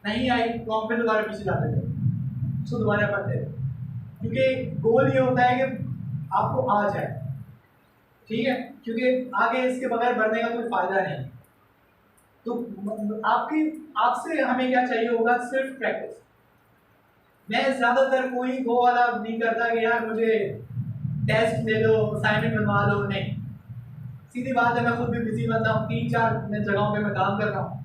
नहीं आई, तो हम फिर दोबारा पीछे जाते थे, उसको दोबारा पढ़ते थे, क्योंकि गोल ये होता है कि आपको आ जाए, ठीक है, क्योंकि आगे इसके बगैर बढ़ने का कोई फायदा नहीं। तो आपसे हमें क्या चाहिए होगा? सिर्फ प्रैक्टिस। मैं ज़्यादातर कोई वो वाला नहीं करता कि यार मुझे टेस्ट दे दो, असाइनमेंट बनवा दो, नहीं। सीधी बात है, मैं खुद भी बिजी बनता हूँ, 3-4 जगहों पे मैं काम कर रहा हूँ,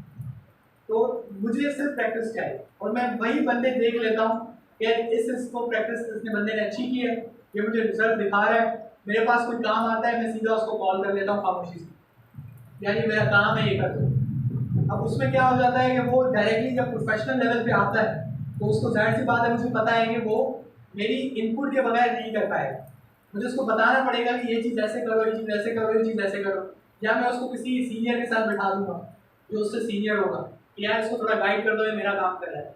तो मुझे सिर्फ प्रैक्टिस चाहिए। और मैं वही बंदे देख लेता हूँ कि इसको प्रैक्टिस इसने बंदे ने अच्छी की है, ये मुझे रिजल्ट दिखा रहा है, मेरे पास कोई काम आता है मैं सीधा उसको कॉल कर लेता हूँ खामोशी से, यानी मेरा काम है ये कर दो। अब उसमें क्या हो जाता है कि वो डायरेक्टली जब प्रोफेशनल लेवल पे आता है तो उसको जाहिर सी बात है मुझे पता है कि वो मेरी इनपुट के बगैर नहीं कर पाएगा, मुझे उसको बताना पड़ेगा कि ये चीज़ ऐसे करो, ये चीज़ ऐसे करो, ये चीज़ ऐसे करो, या मैं उसको किसी सीनियर के साथ बैठा दूंगा जो उससे सीनियर होगा कि यार इसको थोड़ा गाइड कर दो, ये मेरा काम कर रहा है,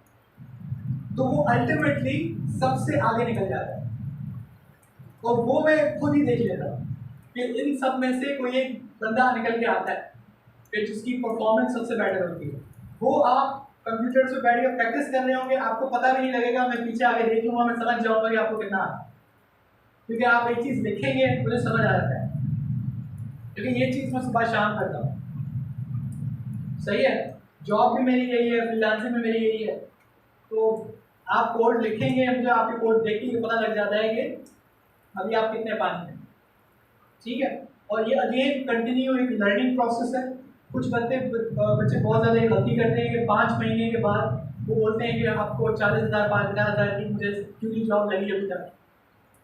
तो वो अल्टीमेटली सबसे आगे निकल जाता है। और वो मैं खुद ही देख लेता हूँ कि इन सब में से कोई एक बंदा निकल के आता है फिर जिसकी परफॉर्मेंस सबसे बेटर होती है। वो आप कंप्यूटर से बैठ कर प्रैक्टिस कर रहे होंगे, आपको पता भी नहीं लगेगा, मैं पीछे आगे देख लूँगा, मैं समझ जाऊँगा कि आपको कितना आता है, क्योंकि आप एक चीज़ लिखेंगे मुझे समझ आ जाता है, क्योंकि ये चीज़ मैं सुबह शाम करता हूँ, सही है। जॉब भी मेरी यही है, फ्रीलांसिंग में मेरी यही है तो आप कोड लिखेंगे, मुझे आपके कोड देख के पता लग जाता है कि अभी आप कितने पानी में, ठीक है। और ये अगेन कंटिन्यू एक लर्निंग प्रोसेस है। कुछ बच्चे बहुत ज़्यादा गलती करते हैं कि 5 महीने के बाद वो बोलते हैं कि आपको 40,000 50,000 की मुझे क्यों जॉब लगी अभी तक।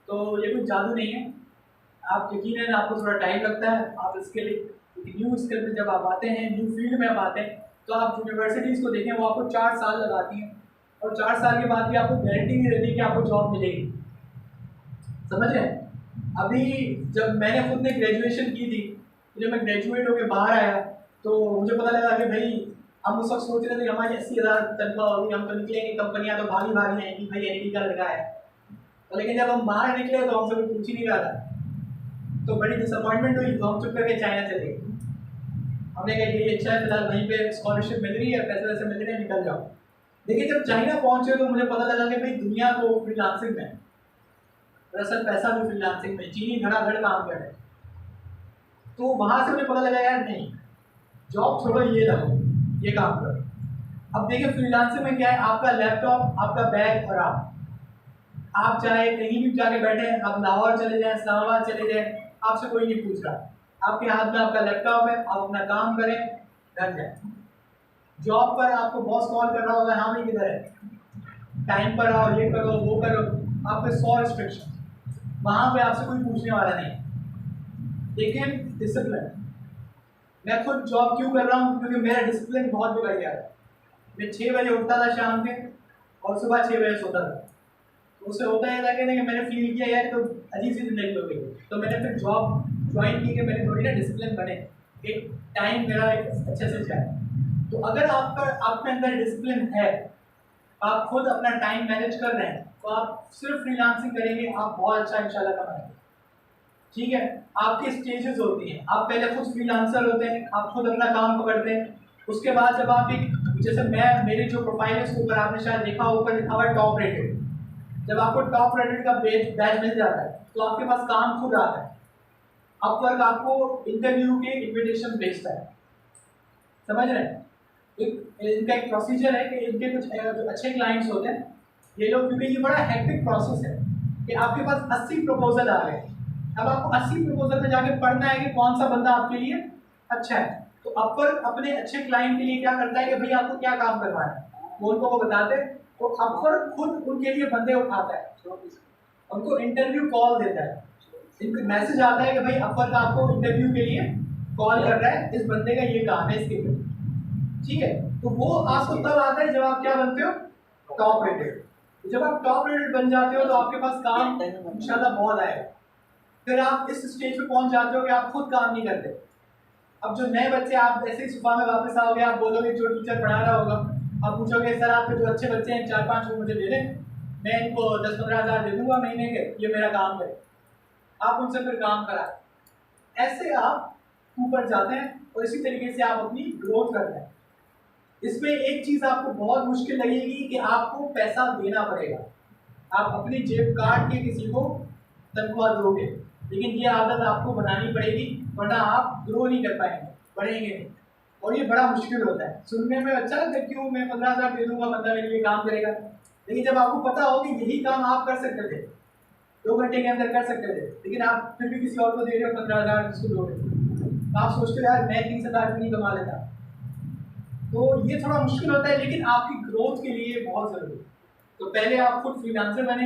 तो ये कुछ जादू नहीं है, आप यकीनन आपको थोड़ा टाइम लगता है। आप इसके लिए न्यू स्किल में जब आप आते हैं, न्यू फील्ड में आप आते हैं, तो आप यूनिवर्सिटीज़ को देखें, वो आपको 4 साल लगाती हैं और 4 साल के बाद भी आपको गारंटी नहीं रहती कि आपको जॉब मिलेगी। समझ रहे हैं? अभी जब मैंने खुद ने ग्रेजुएशन की थी, जब मैं ग्रेजुएट होकर बाहर आया तो मुझे पता लगा कि भाई हम उस वक्त सोच रहे थे कि हमारी 80,000 तनख्वाह होगी, हम तो निकलेंगे, कंपनियां तो भागी भागी आएंगी, भाई एनडी का लड़का है। तो लेकिन जब हम बाहर निकले तो हमसे कोई पूछ ही नहीं रहा था, तो बड़ी डिसअपॉइंटमेंट हुई। तो हम चुप करके चाइना चले गए। हमने कहा ये अच्छा है, फिलहाल वहीं पे स्कॉलरशिप मिल रही है, पैसे वैसे मिल रहे हैं, निकल जाओ। देखिए जब चाइना पहुंचे तो मुझे पता लगा कि भाई दुनिया तो फ्रीलांसिंग में, दरअसल पैसा भी फ्रीलांसिंग में, चीनी धड़ाधड़ काम कर रहे हैं। तो वहां से मुझे पता लगा यार नहीं, जॉब छोड़ो, ये रहो, ये काम करो। अब देखिए फ्रीलांसिंग में क्या है, आपका लैपटॉप, आपका बैग और आप चाहे कहीं भी जाके बैठे, आप लाहौर चले जाएं, इस्लामाबाद चले जाएं, आपसे कोई नहीं पूछ रहा। आपके हाथ में आपका लैपटॉप है, आप अपना काम करें, घर जाए। जॉब पर आपको बॉस कॉल कर रहा होगा, हाँ भाई किधर है, टाइम पर आओ, ये करो वो करो, आपके 100 रिस्ट्रिक्शन। वहां पे आपसे कोई पूछने वाला नहीं। लेकिन डिसिप्लिन, मैं खुद जॉब क्यों कर रहा हूँ, क्योंकि मेरा डिसिप्लिन बहुत बिगड़ गया है। मैं 6 बजे उठता था शाम के और सुबह 6 बजे सोता था। तो उससे होता है था कि नहीं, मैंने फील किया यार तो अजीब सी जिंदगी हो गई। तो मैंने फिर जॉब ज्वाइन की कि मैंने थोड़ी ना डिसिप्लिन बने, एक टाइम मेरा एक अच्छे से जाए। तो अगर आपका आपके अंदर डिसिप्लिन है, आप खुद अपना टाइम मैनेज कर रहे हैं, तो आप सिर्फ फ्रीलांसिंग करेंगे, आप बहुत अच्छा इंशाल्लाह कमाएंगे। ठीक है, आपकी स्टेजेस होती हैं। आप पहले खुद फ्रीलांसर होते हैं, आप खुद अपना काम पकड़ते हैं। उसके बाद जब आप एक, जैसे मैं, मेरी जो प्रोफाइल है उसके ऊपर आपने शायद देखा, ऊपर लिखा हुआ है टॉप रेटेड। जब आपको टॉप रेटेड का बैच मिल जाता है तो आपके पास काम खुद आता है। अपवर्क आपको इंटरव्यू के इन्विटेशन भेजता है। समझ रहे हैं? इनका एक प्रोसीजर है कि इनके कुछ जो अच्छे क्लाइंट्स होते हैं, ये लोग, क्योंकि ये बड़ा हेक्टिक प्रोसेस है कि आपके पास 80 प्रपोजल आ गए, अब आपको 80 प्रपोजल में जाके पढ़ना है कि कौन सा बंदा आपके लिए अच्छा है। तो अपवर्क अपने अच्छे क्लाइंट के लिए क्या करता है कि भाई आपको क्या काम करवाना है, वो उनको वो बताते हैं। तो अपवर्क खुद उनके लिए बंदे उठाता है, उनको इंटरव्यू कॉल देता है। इनको मैसेज आता है कि भाई अपवर्क आपको इंटरव्यू के लिए कॉल कर रहा है, इस बंदे का ये काम है, इसके लिए। ठीक है, तो वो आपको तब आता है जब आप क्या बनते हो, टॉप रेटेड। जब आप टॉप रेटेड बन जाते हो तो आपके पास काम इंशाल्लाह बहुत आएगा। फिर आप इस स्टेज पे पहुंच जाते हो कि आप खुद काम नहीं करते। अब जो नए बच्चे, आप ऐसे ही सुबह में वापस आओगे, आप बोलोगे जो टीचर पढ़ा रहा होगा, आप पूछोगे सर आपके जो अच्छे बच्चे हैं 4-5 को मुझे दे दें, मैं इनको 10-15 हज़ार दे दूंगा महीने के, ये मेरा काम करे। आप उनसे फिर काम कराए। ऐसे आप ऊपर जाते हैं और इसी तरीके से आप अपनी ग्रोथ करते हैं। इसमें एक चीज़ आपको बहुत मुश्किल लगेगी कि आपको पैसा देना पड़ेगा। आप अपनी जेब काट के किसी को तनख्वाह दोगे, लेकिन ये आदत आपको बनानी पड़ेगी, वरना आप ग्रो नहीं कर पाएंगे, बढ़ेंगे नहीं। और ये बड़ा मुश्किल होता है। सुनने में अच्छा लगता है, क्यों मैं 15,000 दे दूंगा, बंदा मेरे लिए काम करेगा। लेकिन जब आपको पता हो कि यही काम आप कर सकते थे, 2 घंटे के अंदर कर सकते थे, लेकिन आप फिर भी किसी और को दे रहे हो 15,000 जिसको दोगे, तो आप सोचते हो यार मैं 30,000 नहीं कमा लेता। तो ये थोड़ा मुश्किल होता है, लेकिन आपकी ग्रोथ के लिए बहुत ज़रूरी है। तो पहले आप खुद फ्रीलांसर बने,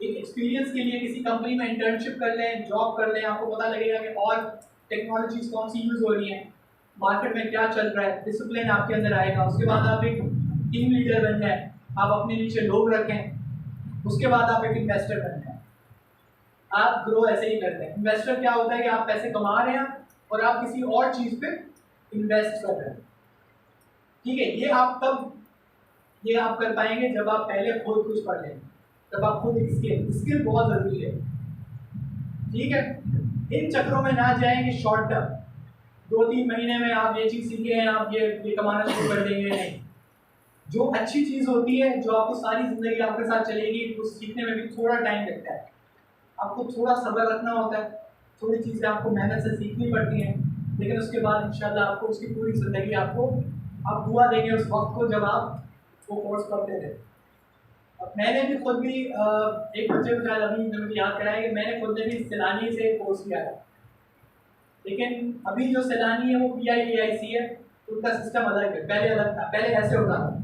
एक एक्सपीरियंस के लिए किसी कंपनी में इंटर्नशिप कर लें, जॉब कर लें, आपको पता लगेगा कि और टेक्नोलॉजीज कौन सी यूज़ हो रही हैं, मार्केट में क्या चल रहा है, डिसिप्लिन आपके अंदर आएगा। उसके बाद आप एक टीम लीडर बन जाएं, आप अपने नीचे लोग रखें। उसके बाद आप एक इन्वेस्टर बन जाएं। आप ग्रो ऐसे ही करते हैं। इन्वेस्टर क्या होता है कि आप पैसे कमा रहे हैं और आप किसी और चीज़ पे इन्वेस्ट कर रहे हैं। ठीक है, ये आप कर पाएंगे जब आप पहले खुद कुछ पढ़ लेंगे, तब आप खुद स्किल बहुत ज़रूरी है। ठीक है, इन चक्रों में ना जाएंगे शॉर्ट टर्म, 2-3 महीने में आप ये चीज़ सीखे हैं, आप ये कमाना शुरू कर देंगे, नहीं। जो अच्छी चीज़ होती है, जो आपको सारी ज़िंदगी आपके साथ चलेगी, तो सीखने में भी थोड़ा टाइम लगता है। आपको थोड़ा सब्र रखना होता है, थोड़ी चीज़ें आपको मेहनत से सीखनी पड़ती हैं, लेकिन उसके बाद इंशाल्लाह आपको उसकी पूरी ज़िंदगी, आप दुआ देंगे उस वक्त को जब आप वो कोर्स पढ़ते थे। अब मैंने भी खुद भी एक बच्चे को शायद अभी मुझे याद कराया कि मैंने खुद ने भी सैलानी से कोर्स किया था, लेकिन अभी जो सैलानी है वो PIAIC है, तो उनका सिस्टम अलग है। पहले अलग था, पहले ऐसे होता था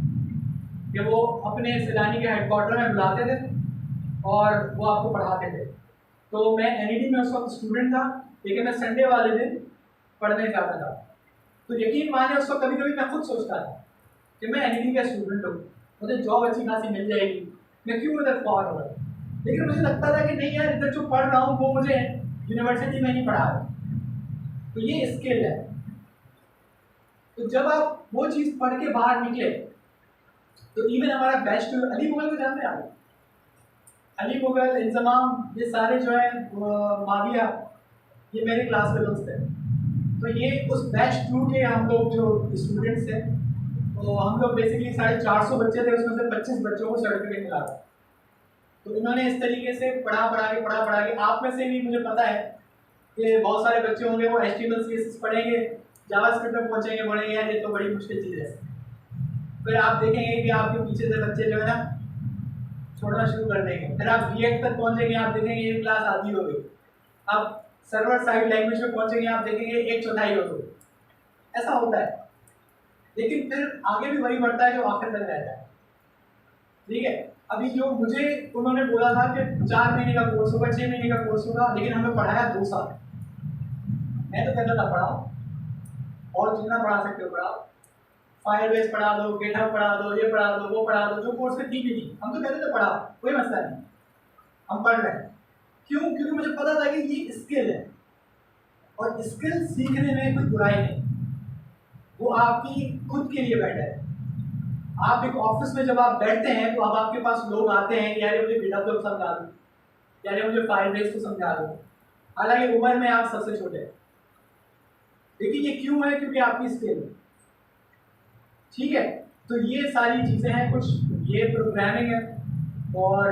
कि वो अपने सैलानी के हेडक्वार्टर में बुलाते थे और वो आपको पढ़ाते थे। तो मैं NED में उस वक्त स्टूडेंट था, लेकिन मैं संडे वाले दिन पढ़ने जाता था। तो यकीन माने उस वक्त कभी कभी मैं खुद सोचता था कि मैं NED का स्टूडेंट हूँ, मुझे जॉब अच्छी खासी मिल जाएगी, मैं क्यों उधर फॉर हो रहा। लेकिन मुझे लगता था कि नहीं यार, इधर जो पढ़ रहा हूँ वो मुझे यूनिवर्सिटी में नहीं पढ़ा रहा। तो ये स्किल है। तो जब आप वो चीज़ पढ़ के बाहर निकले, तो इवन हमारा बैच टू अली मुगल को जानते हैं आप? अली मुगल, इंजमाम, ये सारे जो है माविया, ये मेरे क्लास के दोस्त हैं। तो ये उस बैच 2 के हम लोग जो स्टूडेंट्स हैं, तो हम लोग बेसिकली 450 बच्चे थे, उसमें से 25 बच्चों को सर्टिफिकेट मिला था। तो इन्होंने इस तरीके से पढ़ा के आप में से भी मुझे पता है कि बहुत सारे बच्चे होंगे वो HTML CSS पढ़ेंगे, जावास्क्रिप्ट में पहुंचेंगे, बोलेंगे यार ये तो बड़ी मुश्किल चीज़ है। फिर आप देखेंगे कि आपके पीछे से बच्चे जो है ना छोड़ना शुरू कर देंगे। फिर आप React तक पहुंचेंगे, आप देखेंगे ये क्लास आधी हो गई। आप सर्वर साइड लैंग्वेज में पहुंचेंगे, आप देखेंगे 1/4 हो गई। ऐसा होता है, लेकिन फिर आगे भी वही बढ़ता है जो आखिर तक रहता है। ठीक है, अभी जो मुझे उन्होंने बोला था कि 4 महीने का कोर्स होगा, 6 महीने का कोर्स होगा, लेकिन हमें पढ़ाया 2 साल। मैं तो कहता था पढ़ाओ, और जितना पढ़ा सकते हो पढ़ाओ, फायरबेस पढ़ा दो, गिटहब पढ़ा दो, ये पढ़ा दो, वो पढ़ा दो, जो कोर्स में थी भी नहीं, हम तो कहते थे पढ़ाओ, कोई मसला नहीं, हम पढ़ रहे हैं। क्यों? क्योंकि मुझे पता था कि ये स्किल है, और स्किल सीखने में कोई बुराई नहीं, वो आपकी खुद के लिए बेटर है। आप एक ऑफिस में जब आप बैठते हैं तो अब आपके पास लोग आते हैं कि यार मुझे गिटहब तो समझा दो, यार मुझे फायरबेस तो समझा दो, हालांकि उम्र में आप सबसे छोटे हैं, लेकिन ये क्यों है? क्योंकि आपकी स्किल है। ठीक है, तो ये सारी चीज़ें हैं, कुछ ये प्रोग्रामिंग है। और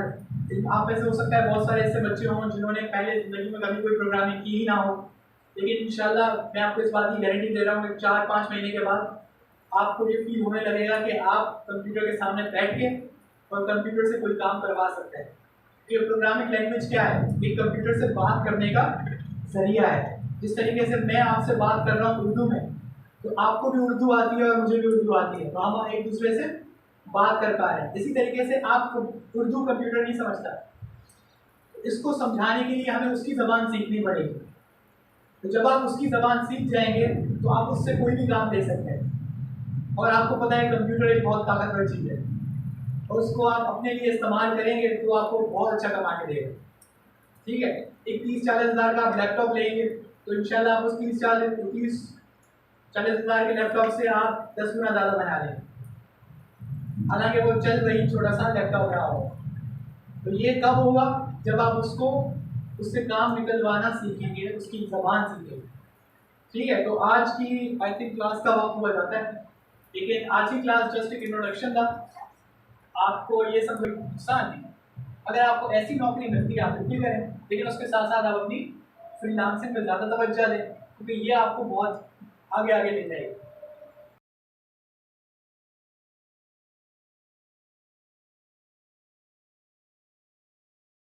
आप में से हो सकता है बहुत सारे ऐसे बच्चे हों जिन्होंने पहले ज़िंदगी में कभी कोई प्रोग्रामिंग की ही ना हो, लेकिन इंशाल्लाह मैं आपको इस बात की गारंटी दे रहा हूँ कि 4-5 महीने के बाद आपको ये फील होने लगेगा कि आप कंप्यूटर के सामने बैठ के और कंप्यूटर से कोई काम करवा सकते हैं। ये प्रोग्रामिंग लैंग्वेज क्या है? एक कंप्यूटर से बात करने का जरिया है। जिस तरीके से मैं आपसे बात कर रहा हूँ उर्दू में, तो आपको भी उर्दू आती है और मुझे भी उर्दू आती है, तो हम एक दूसरे से बात कर पा रहे हैं। इसी तरीके से आप उर्दू कंप्यूटर नहीं समझता, इसको समझाने के लिए हमें उसकी ज़बान सीखनी पड़ेगी। तो जब आप उसकी ज़बान सीख जाएंगे तो आप उससे कोई भी काम दे सकते हैं। और आपको पता है कंप्यूटर एक बहुत ताकतवर चीज़ है, और उसको आप अपने लिए इस्तेमाल करेंगे तो आपको बहुत अच्छा कमा के देगा। ठीक है, एक 30-40 हज़ार का आप लैपटॉप लेंगे तो इंशाल्लाह आप उस 30-40 हज़ार के लैपटॉप से आप 10 गुना ज़्यादा बना लेंगे, हालांकि वो चल रही छोटा सा लैपटॉप रहा होगा। तो ये कब होगा? जब आप उससे काम निकलवाना सीखेंगे, उसकी ज़बान सीखेंगे। ठीक है, तो आज की आई थिंक क्लास का वक्त हुआ जाता है, लेकिन आज की क्लास जस्ट एक इंट्रोडक्शन था। आपको ये सब नुकसान नहीं, अगर आपको ऐसी नौकरी मिलती है आप बिल्कुल करें, लेकिन उसके साथ साथ आप अपनी फ्रीलांसिंग पे ज़्यादा तवज्जो दें, क्योंकि ये आपको बहुत आगे आगे ले जाएगी।